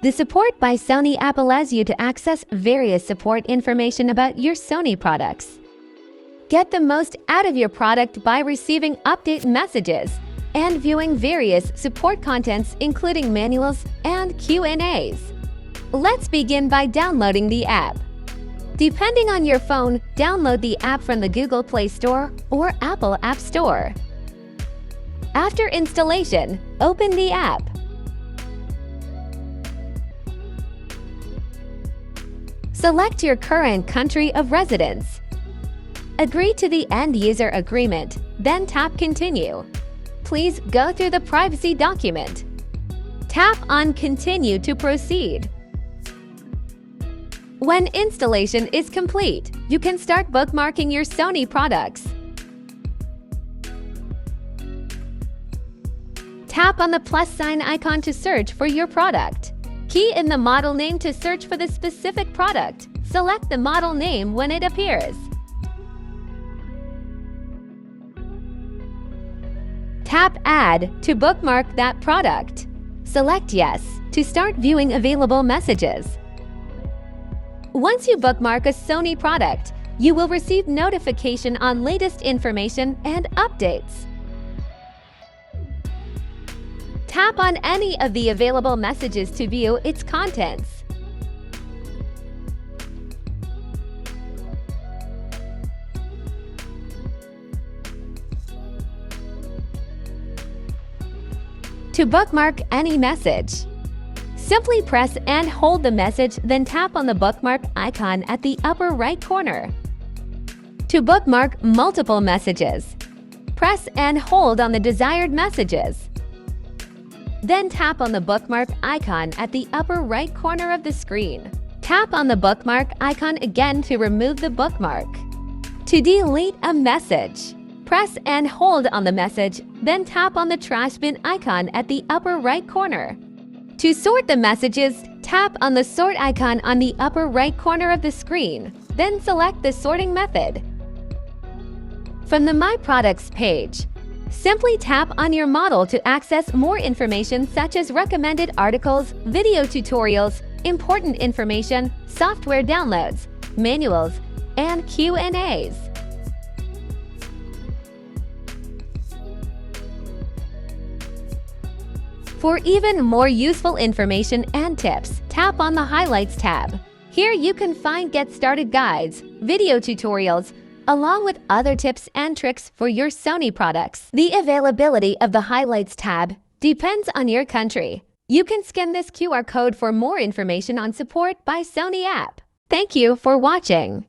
The Support by Sony app allows you to access various support information about your Sony products. Get the most out of your product by receiving update messages and viewing various support contents including manuals and Q&As. Let's begin by downloading the app. Depending on your phone, download the app from the Google Play Store or Apple App Store. After installation, open the app. Select your current country of residence. Agree to the end-user agreement, then tap Continue. Please go through the privacy document. Tap on Continue to proceed. When installation is complete, you can start bookmarking your Sony products. Tap on the plus sign icon to search for your product. Key in the model name to search for the specific product. Select the model name when it appears. Tap Add to bookmark that product. Select Yes to start viewing available messages. Once you bookmark a Sony product, you will receive notification on latest information and updates. Tap on any of the available messages to view its contents. To bookmark any message, simply press and hold the message, then tap on the bookmark icon at the upper right corner. To bookmark multiple messages, press and hold on the desired messages. Then tap on the bookmark icon at the upper right corner of the screen. Tap on the bookmark icon again to remove the bookmark. To delete a message, press and hold on the message, then tap on the trash bin icon at the upper right corner. To sort the messages, tap on the sort icon on the upper right corner of the screen, then select the sorting method. From the My Products page, simply tap on your model to access more information such as recommended articles, video tutorials, important information, software downloads, manuals, and Q&As. For even more useful information and tips, tap on the Highlights tab. Here you can find Get Started guides, video tutorials, along with other tips and tricks for your Sony products. The availability of the Highlights tab depends on your country. You can scan this QR code for more information on Support by Sony app. Thank you for watching.